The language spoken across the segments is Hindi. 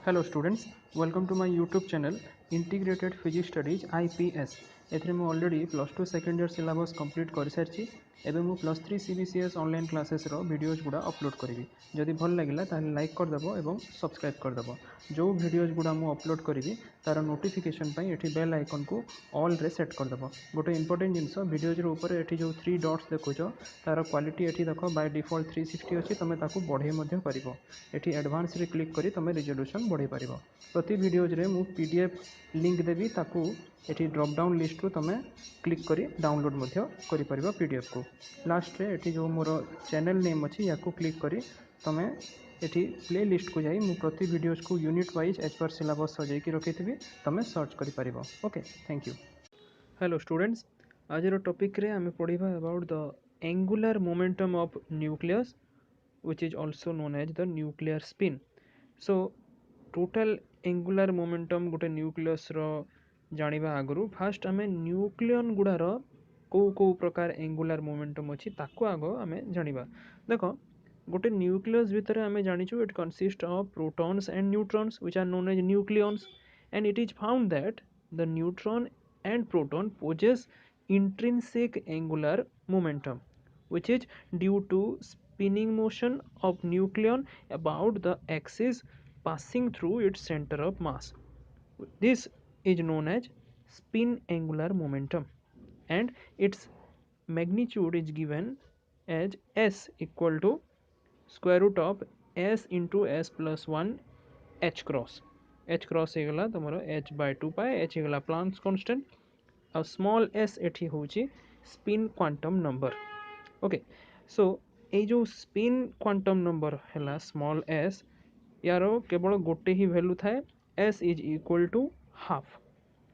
Hello students, welcome to my YouTube channel Integrated Physics Studies IPS. एथरे मु already +2 second year syllabus complete कर सारी एवं मु +3 CBCS ऑनलाइन क्लासेस रो वीडियोज गुड़ा अपलोड करी जदि भल लगिला ताहले लाइक करदेव और सब्सक्राइब करदेव जो वीडियोज गुड़ा मु अपलोड करी तार नोटिफिकेशन पाई एठी बेल आइकन को ऑल रे सेट करदेव गोटे इंपोर्टेंट जिनस वीडियोज ऊपर एठी जो 3 डॉट्स देखुच तार क्वालिटी एठी देख बाय डिफॉल्ट 360 अच्छी तुम ताकू बढ़े पार एठी एडवांस रे क्लिक करी तुम रिजोल्यूशन बढ़े पार प्रति वीडियोज रे मु PDF लिंक देवी ताकू एठी ड्रॉप डाउन लिस्ट रू तुम क्लिक करी डाउनलोड करि परिबा PDF को लास्ट रे एठी जो मोर चैनल नेम अच्छी या क्लिक करी तुम एठी प्ले लिस्ट को जाई मु प्रति वीडियोज को यूनिट वाइज एज पर सिलेबस सजाई रखी तुम सर्च करि परिबो। Okay, thank you. Hello students, आज टॉपिक रे आमे पढ़िबा about the angular momentum of nucleus which is also known as the nuclear spin. So total angular momentum गोटे न्यूक्लियस रो जानिबा आगरु फास्ट आमे न्यूक्लियन गुडार को प्रकार एंगुलर मोमेंटम अछि ताको आगो आमे जानिबा। देखो गोटे न्यूक्लियस भितर आमे जानिछु it consist of protons and neutrons which are known as nucleons, and it is found that the neutron and proton possess intrinsic angular momentum which is due to spinning motion of nucleon about the axis passing through its center of mass. This is known as spin angular momentum, and its magnitude is given as s equal to square root of s into s plus 1 h cross. h cross हेगला तमरो h by 2 pi, h हेगला Planck's constant और स्मॉल s एठी होची spin quantum number. Okay, so ये जो स्पिन क्वांटम नंबर है स्मॉल s यार केवल गोटे ही वैल्यू थाए s is equal to half.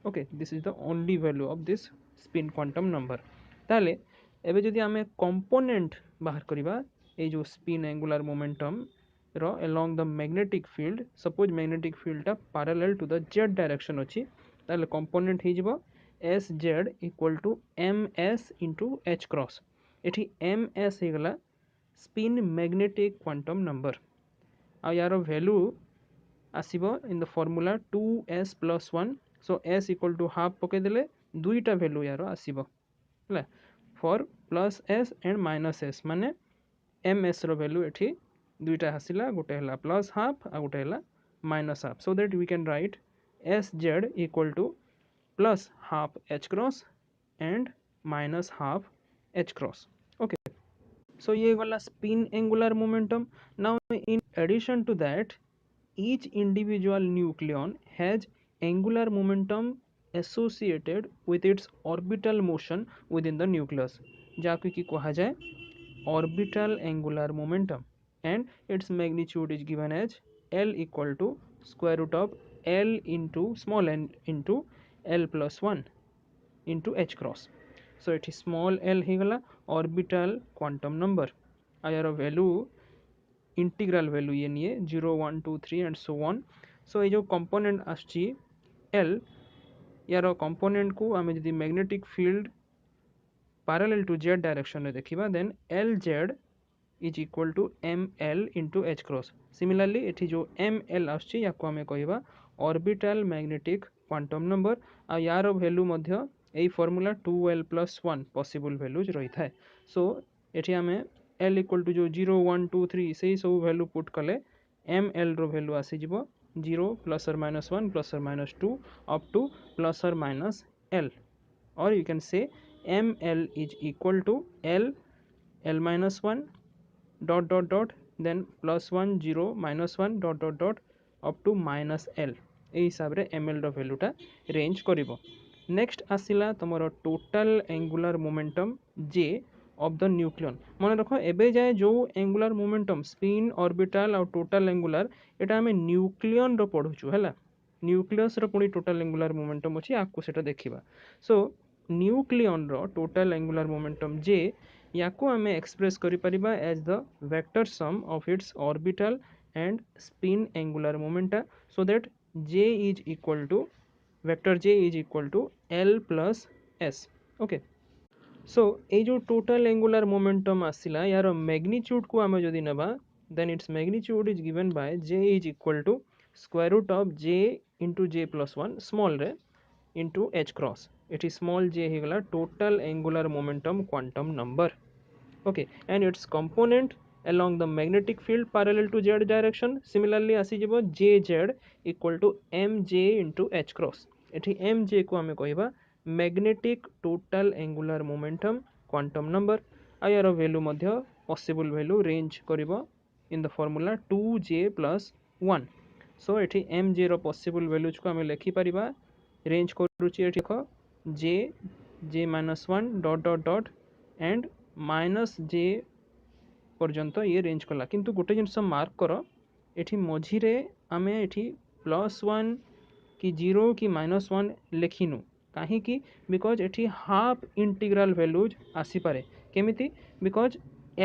Okay, this is the only value of this spin quantum number. ताले एबे जदि आमे कंपोनेंट बाहर करबा ये जो स्पिन एंगुलर मोमेंटम रो along the magnetic field, suppose magnetic field टा parallel to the z direction अछि ताले कंपोनेंट हे जिवो SZ equal to MS into H cross. एठी MS हेगला स्पिन मैग्नेटिक क्वांटम नंबर आ यार वैल्यू आसीबो in the formula 2s plus 1। So s equal to half पके देले दुईटा वैल्यू यार आसीबो हला for plus s and minus s माने ms रो वैल्यू एठी दुईटा आसीला, गोटे हला प्लस हाफ आ गोटे हला minus half, so that we can write SZ equal to plus half h cross and minus half h cross. Okay, so ये वाला spin angular momentum. Now in addition to that, each individual nucleon has angular momentum associated with its orbital motion within the nucleus, जाको की कहा जाए orbital angular momentum, and its magnitude is given as L equal to square root of L into small n into L plus 1 into H cross. So it is small l हेगला orbital quantum number आयर वैल्यू इंटीग्रल वैल्यू ये नहीं 0 1 2 3 and so on. So ये जो कंपोनेंट आछि L यार कंपोनेंट को आमे जदि magnetic field parallel to z direction में देखिबा then LZ is equal to ML into H cross. Similarly एठी जो ML आछि याको आमे कहबा ऑर्बिटल मैग्नेटिक क्वांटम नंबर आ यार वैल्यू मध्य ए formula 2l plus 1 possible values रही थाए। सो एठी आमे l इक्वल टू जो 0 1 2 3 से सब वैल्यू पुट कले ml रो वैल्यू आसी जिवो 0 प्लस और माइनस 1 प्लस और माइनस 2 अप टू प्लस और माइनस l, और you can say ml is equal to l minus 1 dot dot dot then plus 1 0 minus 1 dot dot dot up to minus l ए हिसाब रे ml रो वैल्यूटा रेंज करिवो। नेक्स्ट आसिला तमरो total angular momentum j of the nucleon. मन रखो एबे जाए जो एंगुलर मोमेंटम स्पिन ऑर्बिटल और टोटल एंगुलर एटा हमें न्यूक्लियन रो पढुछु हला, न्यूक्लियस रो पुनी टोटल एंगुलर मोमेंटम अछि आकु सेटा देखिबा। सो न्यूक्लियन रो टोटल एंगुलर मोमेंटम j याको हमें एक्सप्रेस करि परिबा as the vector sum of its orbital and spin angular momenta, so that j is equal to vector j is equal to L plus S. Okay, so ये जो टोटल एंगुलर मोमेंटम आसिला यार मैग्नीट्यूड को आमे जदि नबा then its magnitude is given by j is equal to square root of j into j plus 1 small रे इंटू h क्रॉस एटी स्मॉल j हो गला total angular momentum quantum number okay and its component along the magnetic field parallel to z direction similarly आसीजिबो jz equal to mj into h cross एठी mj को आमे कहबा magnetic total angular momentum quantum number आ यार value Madhya possible value range करिवो in the formula 2j plus 1 so एठी mj रो possible values को आमे लेखि परिबा range करूची एठी ख j j minus 1 dot dot dot and minus j पर्यंत ये रेंज कला किंतु गोटे जिनस मार्क कर एठी मझिरे आमे एठी प्लस 1 कि 0 कि माइनस 1 लेखिनु कहीं बिकज एठी हाफ इंटीग्रल वैल्यूज आसी पारे केमिति बिकज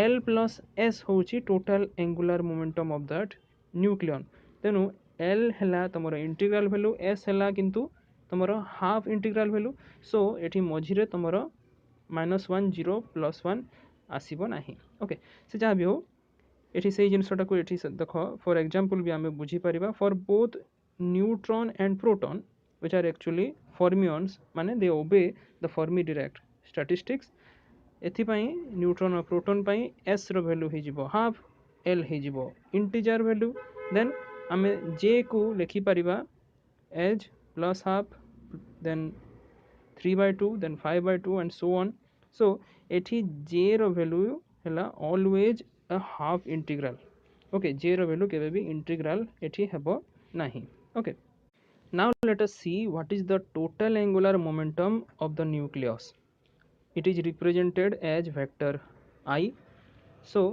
एल प्लस एस होची total angular momentum of that nucleon तेनु एल हैला तमरो इंटीग्रल वैल्यू एस हैला किंतु तमरो हाफ इंटीग्रल वैल्यू सो एठी मझिरे तमरो -1 0 +1 आसीबो नाही ओके से जहाँ भी हो एठी से जिनसटा को एठी देख फॉर एग्जांपल भी आमे बुझी परिबा for both neutron and proton which are actually fermions माने they obey the Fermi direct statistics एथि पई न्यूट्रॉन और प्रोटॉन पई s रो वैल्यू हे जिवो हाफ l हे जिवो इंटीजर वैल्यू देन आमे j को लिखि परिबा as plus half then 3/2 then 5/2 and so on so एठी j रो वैल्यू हैला always a half integral okay j रो वैल्यू केबे भी इंटीग्रल एठी हेबो नाही okay now let us see what is the total angular momentum of the nucleus it is represented as vector I so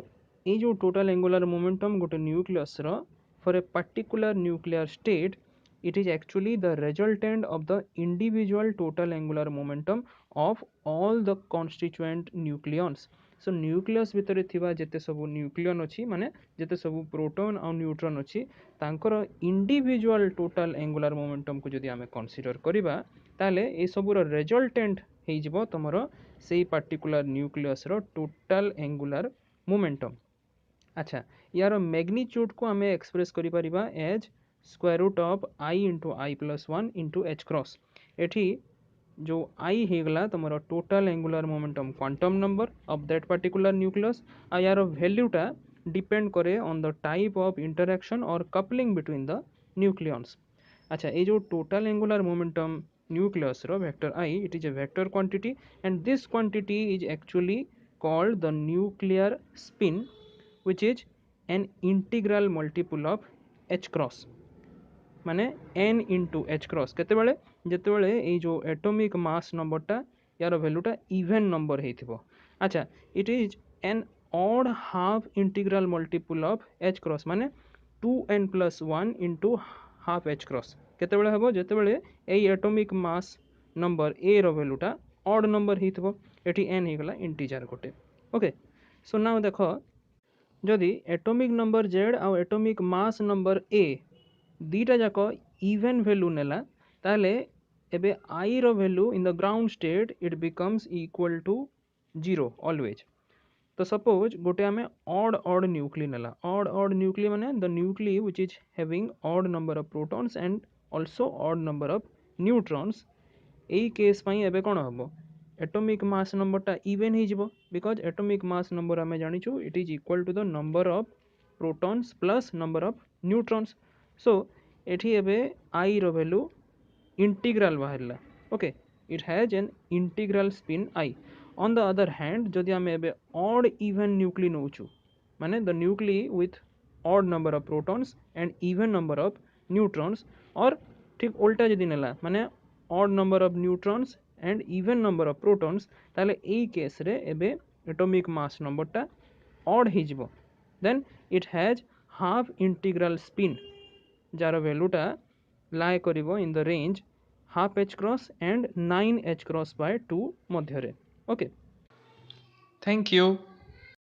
ये जो total angular momentum गोटे nucleus row for a particular nuclear state it is actually the resultant of the individual total angular momentum of all the constituent nucleons so nucleus भितर थिबा जेते सब न्यूक्लियन अछि माने जेते सब प्रोटॉन और न्यूट्रॉन अछि तांकर इंडिविजुअल टोटल एंगुलर मोमेंटम को जदि आमे कंसीडर करिबा ताले ए सब रो रिजल्टेंट हे जिवो तमरो सेही पर्टिकुलर न्यूक्लियस रो टोटल एंगुलर मोमेंटम अच्छा यार मैग्नीट्यूड को आमे एक्सप्रेस करि परिबा as square root of i into i plus 1 into h cross एठी जो i हेगला तमरो total angular momentum quantum number of that particular nucleus आ यार वैल्यूटा डिपेंड करे on the type of interaction और कपलिंग बिटवीन द न्यूक्लियंस अच्छा ये जो टोटल एंगुलर मोमेंटम nucleus रो vector I it is a vector quantity and this quantity is actually called the nuclear spin which is an integral multiple of h cross माने n into h cross केते बेले जेते बेले ए जो एटॉमिक मास नंबरटा यार वैल्यूटा इवन नंबर हेथिबो अच्छा it is an odd half integral multiple of h cross माने 2n plus 1 into हाफ h cross केते बेले हेबो जेते बेले ए एटॉमिक मास नंबर a रो वैल्यूटा ऑड नंबर हेथिबो एठी n हेगला इंटीजर गोटे ओके सो नाउ देखो जदि एटॉमिक नंबर z आ एटॉमिक मास नंबर a दीटा जाक इवन वैल्यू नेला ताले एबे i रो वैल्यू in the ground state it becomes equal to 0 always तो सपोज गोटे आमे ऑड न्यूक्ली नेला ऑड न्यूक्ली माने the nuclei which is having odd number of protons and also odd number of neutrons AE case पई एबे कोन हबो एटॉमिक मास नंबरटा इवन हे जिवो बिकॉज एटॉमिक मास नंबर आमे जानिछु it is equal to the number of protons plus number of neutrons so एठी एबे i रो वैल्यू इंटीग्रल बाहरला okay it has an integral spin i on the other hand जदि आमे एबे ऑड इवन न्यूक्ली नउछु माने the nuclei with odd number of protons and even number of neutrons और ठीक उल्टा जदि नेला माने odd number of neutrons and even number of protons ताले एई केस रे एबे एटॉमिक मास नंबरटा ऑड हे जिवो then it has half integral spin जार वैल्यूटा लाई करिवो in the range half h cross and 9 h cross by 2 मध्य रे ओके थैंक यू।